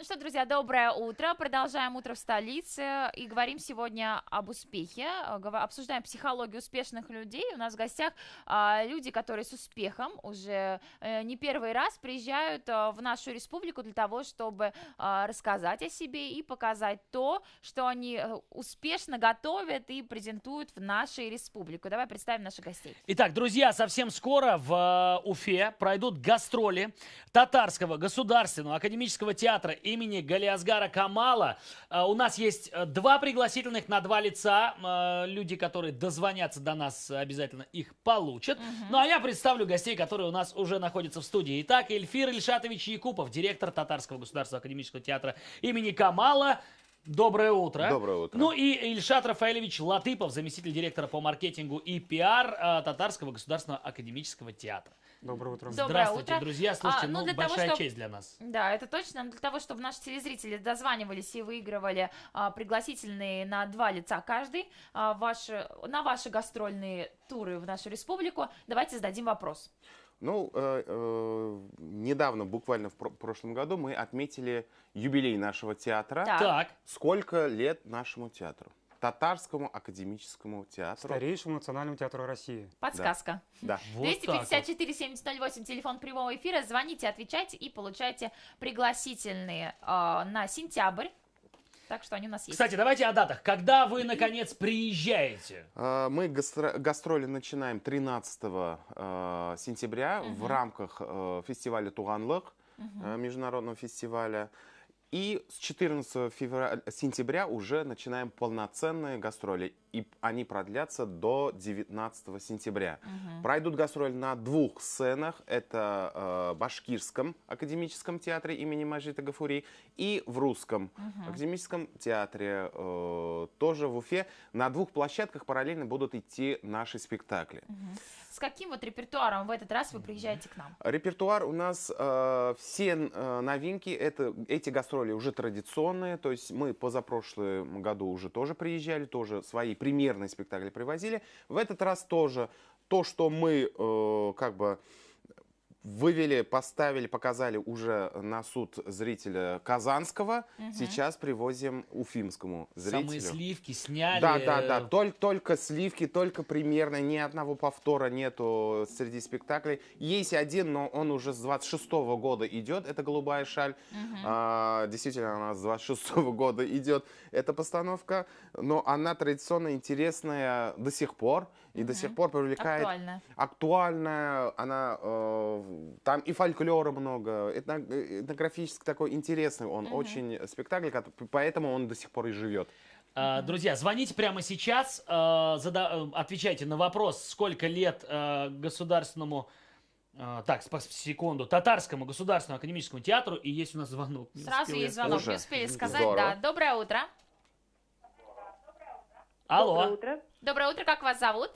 что, друзья, доброе утро. Продолжаем утро в столице и говорим сегодня об успехе. Обсуждаем психологию успешных людей. У нас в гостях люди, которые с успехом уже не первый раз приезжают в нашу республику для того, чтобы рассказать о себе и показать то, что они успешно готовят и презентуют в нашей республике. Давай представим наших гостей. Итак, друзья, совсем скоро в Уфе пройдут гастроли Татарского государственного академического театра имени Галиасгара Камала. У нас есть два пригласительных на два лица. Люди, которые дозвонятся до нас, обязательно их получат. Ну а я представлю гостей, которые у нас уже находятся в студии. Итак, Эльфир Ильшатович Якупов, директор Татарского государственного академического театра имени Камала. Доброе утро. Доброе утро. Ну и Ильшат Рафаэлевич Латыпов, заместитель директора по маркетингу и пиар Татарского государственного академического театра. Доброе утро. Здравствуйте, утро. друзья. Слушайте, для большая того, честь для нас. Да, это точно. Для того, чтобы наши телезрители дозванивались и выигрывали пригласительные на два лица каждый на ваши гастрольные туры в нашу республику, давайте зададим вопрос. Ну, недавно, буквально в прошлом году, мы отметили юбилей нашего театра. Так. Сколько лет нашему театру? Татарскому академическому театру. Старейшему национальному театру России. Подсказка. Да. Вот 254-7008, телефон прямого эфира. Звоните, отвечайте и получайте пригласительные на сентябрь. Так что они у нас есть. Кстати, давайте о датах. Когда вы, наконец, приезжаете? Мы гастроли начинаем 13 сентября в рамках фестиваля Туганлык, международного фестиваля. И с 14 сентября уже начинаем полноценные гастроли. И они продлятся до 19 сентября. Пройдут гастроли на двух сценах. Это в Башкирском академическом театре имени Маджида Гафури и в Русском академическом театре, тоже в Уфе. На двух площадках параллельно будут идти наши спектакли. С каким вот репертуаром в этот раз вы приезжаете к нам? Репертуар у нас все новинки, эти гастроли уже традиционные, то есть мы позапрошлом году уже тоже приезжали, тоже свои премьерные спектакли привозили. В этот раз тоже то, что мы как бы вывели, поставили, показали уже на суд зрителя казанского, сейчас привозим уфимскому зрителю. Самые сливки сняли. Да. Только сливки, только примерно, ни одного повтора нету среди спектаклей. Есть один, но он уже с 26-го года идет, это «Голубая шаль». Действительно, она с 26-го года идет, эта постановка, но она традиционно интересная до сих пор, и до сих пор привлекает. Актуальная, она... Там и фольклора много, этнографически такой интересный он, очень спектакль, поэтому он до сих пор и живет. Друзья, звоните прямо сейчас, отвечайте на вопрос, сколько лет государственному, секунду, Татарскому государственному академическому театру, и есть у нас звонок. Сразу есть звонок, Уже. не успели сказать. Здорово. Да. Доброе утро. Алло. Доброе утро. Доброе утро, как вас зовут?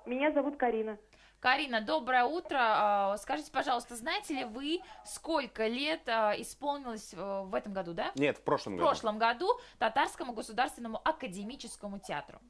Меня зовут Карина. Карина, доброе утро. Скажите, пожалуйста, знаете ли вы, сколько лет исполнилось в этом году, да? Нет, в прошлом В году. прошлом году Татарскому государственному академическому театру.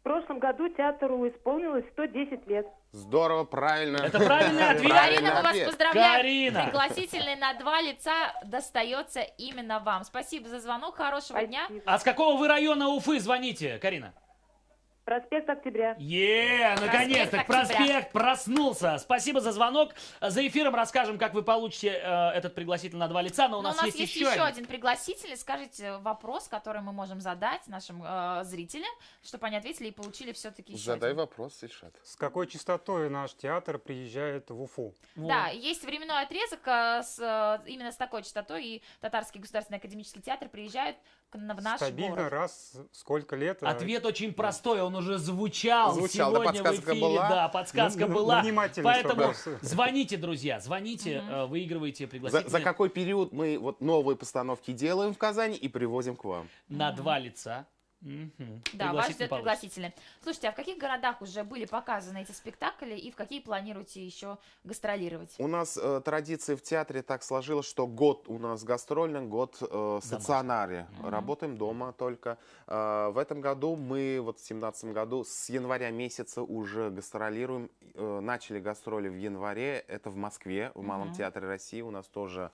В прошлом году театру исполнилось 110 лет. Здорово, правильно. Это правильный ответ. Карина, мы вас ответ. поздравляем. Карина. Пригласительный на два лица достается именно вам. Спасибо за звонок, хорошего дня. А с какого вы района Уфы звоните, Карина? Проспект Октября. Наконец-то, Октября. проспект проснулся. Спасибо за звонок. За эфиром расскажем, как вы получите этот пригласительный на два лица, но у Но нас у нас есть еще один. один пригласитель. Скажите вопрос, который мы можем задать нашим зрителям, чтобы они ответили и получили все-таки еще Задай один. вопрос, Ильшат. С какой частотой наш театр приезжает в Уфу? Да, есть временной отрезок именно с такой частотой, и Татарский государственный академический театр приезжает в наш Стабильно город. раз сколько лет? Ответ очень простой, он уже звучал Да, сегодня в подсказка эфире. была. Да, подсказка была. Внимательность Поэтому вопроса. звоните, друзья, звоните, выигрывайте За пригласительные какой период мы вот новые постановки делаем в Казани и привозим к вам? на два лица. Да, вас Пригласительный ждет получится. пригласительный. Слушайте, а в каких городах уже были показаны эти спектакли и в какие планируете еще гастролировать? У нас традиции в театре так сложилось, что год у нас гастрольный, год стационаре. Работаем дома только. В этом году мы, вот в 2017 году, с января месяца уже гастролируем. Начали гастроли в январе. Это в Москве, в Малом театре России. У нас тоже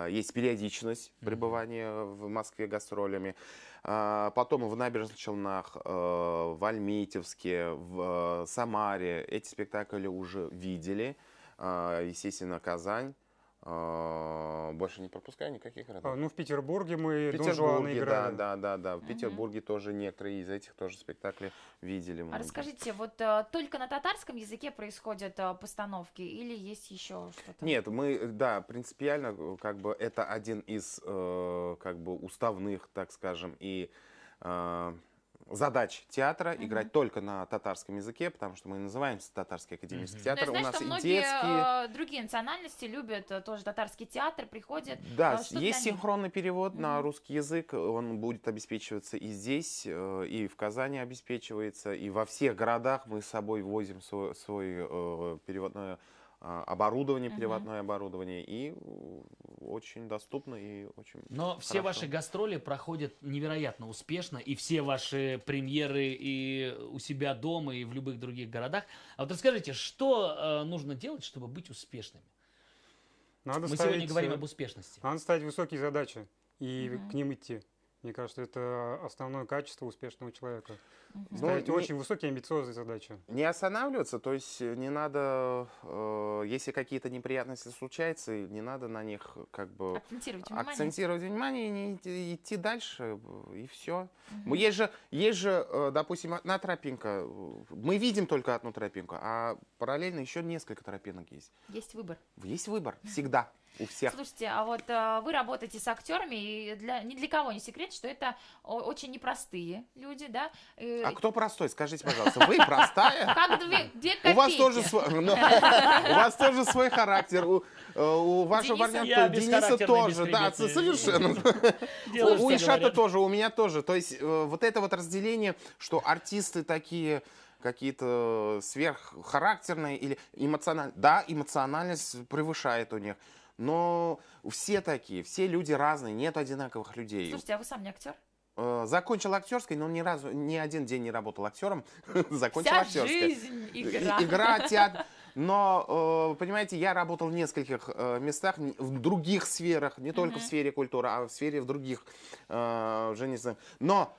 есть периодичность пребывания в Москве гастролями. Потом в Набережных Челнах, в Альметьевске, в Самаре эти спектакли уже видели. Естественно, Казань. Больше не пропускаю никаких городов. Ну, в Петербурге мы В Дон Жуана Петербурге, играли. да. В Петербурге тоже некоторые из этих тоже спектаклей видели. А многие. расскажите, вот только на татарском языке происходят постановки или есть еще что-то? Нет, да, принципиально, как бы это один из, как бы уставных, так скажем, и задач театра играть только на татарском языке, потому что мы называемся Татарский академический Но театр. я знаю, У нас что и многие детские. другие национальности любят тоже татарский театр, приходят. Да, Что для есть них? синхронный перевод на русский язык, он будет обеспечиваться и здесь, и в Казани обеспечивается, и во всех городах мы с собой возим свой переводное оборудование, переводное оборудование, и очень доступно, и очень Но все хорошо. ваши гастроли проходят невероятно успешно, и все ваши премьеры и у себя дома, и в любых других городах. А вот расскажите, что нужно делать, чтобы быть успешными? Надо Мы ставить, сегодня говорим об успешности. Надо ставить высокие задачи и к ним идти. Мне кажется, это основное качество успешного человека. Ставить Ну, очень высокие амбициозные задачи. Не останавливаться, то есть не надо, если какие-то неприятности случаются, не надо на них как бы Акцентировать внимание. акцентировать внимание и не идти дальше, и все. Есть же, допустим, одна тропинка, мы видим только одну тропинку, а параллельно еще несколько тропинок есть. Есть выбор. Есть выбор всегда у всех. Слушайте, а вот вы работаете с актерами, и ни для кого не секрет, что это очень непростые люди, да? А кто простой? Скажите, пожалуйста, вы простая? Как две копейки. У вас тоже у вас тоже свой характер, у вашего Дениса? партнера Я Дениса бесхарактерный, тоже, да, бесприметный. совершенно. Делаю, У что Ильшата говорят. тоже, у меня тоже. То есть вот это вот разделение, что артисты такие какие-то сверххарактерные или эмоциональные. Да, эмоциональность превышает у них. Но все такие, все люди разные, нет одинаковых людей. Слушайте, а вы сам не актер? Закончил актерской, но ни один день не работал актером. Закончил Вся актерской. жизнь игра. Игра, театр. Но, понимаете, я работал в нескольких местах, в других сферах, не только в сфере культуры, а в сфере в других, уже не знаю. Но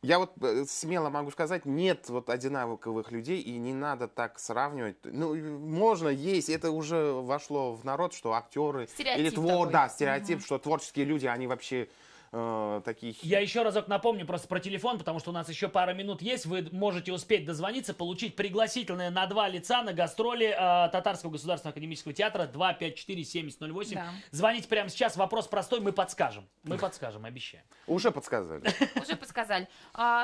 я вот смело могу сказать, нет вот одинаковых людей, и не надо так сравнивать. Ну, можно, есть, это уже вошло в народ, что актеры Стереотип такой. да, стереотип, что творческие люди, они вообще такие... Я еще разок напомню просто про телефон, потому что у нас еще пара минут есть. Вы можете успеть дозвониться, получить пригласительное на 2 лица на гастроли Татарского государственного академического театра 254-7008. Да. Звоните прямо сейчас. Вопрос простой, мы подскажем. Мы подскажем, обещаем. Уже подсказали. Уже подсказали.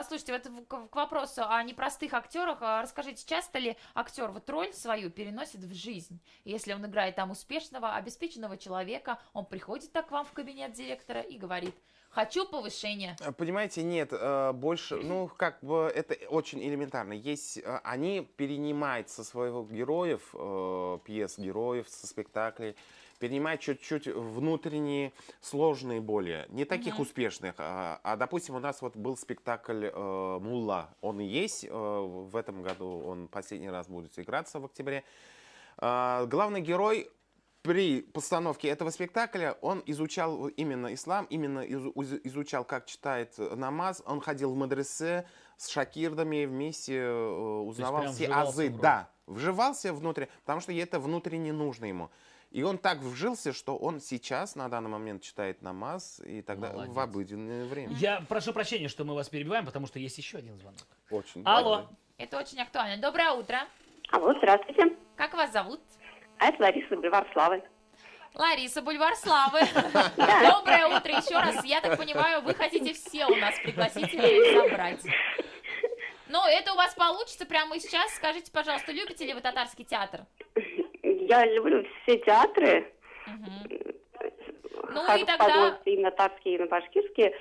Слушайте, вот к вопросу о непростых актерах, расскажите, часто ли актер вот роль свою переносит в жизнь? Если он играет там успешного, обеспеченного человека, он приходит так к вам в кабинет директора и говорит: хочу повышения. Понимаете, нет, больше, ну, как бы это очень элементарно. Есть, они перенимают со своего героев, пьес героев, со спектаклей, перенимают чуть-чуть внутренние сложные более, не таких успешных. Допустим, у нас вот был спектакль «Мулла», он и есть, в этом году он последний раз будет играться в октябре. Главный герой при постановке этого спектакля, он изучал именно ислам, именно изучал, как читает намаз, он ходил в мадресе с шакирдами, вместе узнавал прям все вживался азы. в роль. Да, вживался внутрь, потому что это внутренне нужно ему. И он так вжился, что он сейчас, на данный момент, читает намаз, и тогда Молодец. в обыденное время. Я прошу прощения, что мы вас перебиваем, потому что есть еще один звонок. Очень. Алло. Это очень актуально. Доброе утро. Алло, здравствуйте. Как вас зовут? А это Лариса, Бульвар Славы. Лариса, Бульвар Славы. Доброе утро еще раз. Я так понимаю, вы хотите все у нас пригласительные забрать. Ну, это у вас получится прямо сейчас. Скажите, пожалуйста, любите ли вы татарский театр? Я люблю все театры. Ну Хожу и в тогда... Подольск и на татарские, и на башкирские.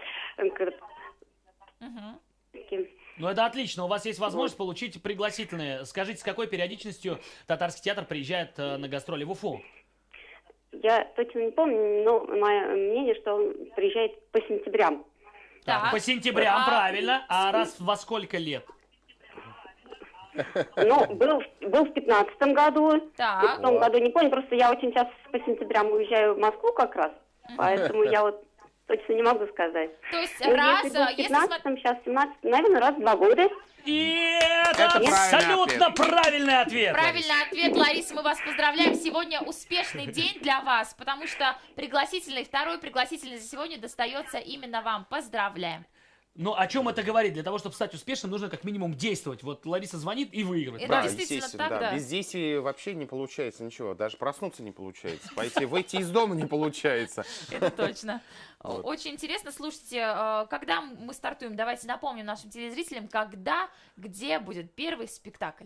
Ну это отлично, у вас есть возможность получить пригласительные. Скажите, с какой периодичностью Татарский театр приезжает на гастроли в Уфу? Я точно не помню, но мое мнение, что он приезжает по сентябрям. Так. По сентябрям, А, правильно. А раз во сколько лет? Ну, был в 15-м году, в Так. 6 году, не помню, просто я очень часто по сентябрям уезжаю в Москву как раз, поэтому я вот точно не могу сказать. То есть Ну, раз, если был в если 15-м, сейчас в 17-м, наверное, раз в 2 года. И это Это правильный абсолютно ответ. правильный ответ. правильный ответ, Лариса, мы вас поздравляем. Сегодня успешный день для вас, потому что второй пригласительный за сегодня достается именно вам. Поздравляем. Но о чем это говорит? Для того, чтобы стать успешным, нужно как минимум действовать. Вот Лариса звонит и выигрывает. Это правильно? действительно естественно, так, да. Без действий вообще не получается ничего. Даже проснуться не получается. Выйти из дома не получается. Это точно. Вот. Очень интересно. Слушайте, когда мы стартуем, давайте напомним нашим телезрителям, когда, где будет первый спектакль.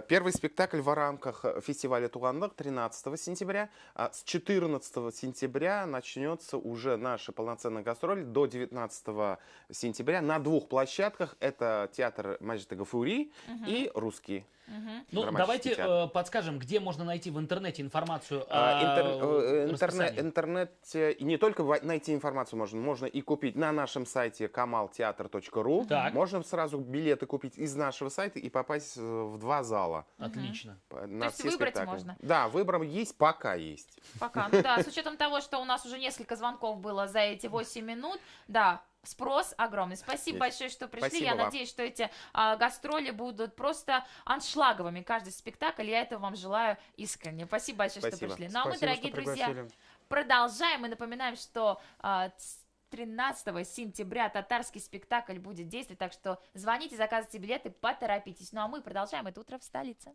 Первый спектакль в рамках фестиваля Туганлык 13 сентября. А с 14 сентября начнется уже наша полноценная гастроль до 19 сентября на 2 площадках. Это театр Маджида Гафури и русский. Ну, драматический давайте театр. подскажем, где можно найти в интернете информацию о расписании. Интернет, и не только найти информацию можно и купить на нашем сайте kamalteatr.ru. Так. Можно сразу билеты купить из нашего сайта и попасть в 2 зала. Отлично. На есть все выбрать спектакли. можно? Да, выбор есть, пока есть. Пока. Ну да, с учетом того, что у нас уже несколько звонков было за эти 8 минут, да, спрос огромный. Спасибо Есть. большое, что пришли. Спасибо Я вам. надеюсь, что эти гастроли будут просто аншлаговыми. Каждый спектакль. Я этого вам желаю искренне. Спасибо большое, что Спасибо. пришли. Ну а мы, Спасибо, дорогие что друзья, пригласили. продолжаем. И напоминаем, что 13 сентября татарский спектакль будет действовать. Так что звоните, заказывайте билеты, поторопитесь. Ну а мы продолжаем. Это «Утро в столице».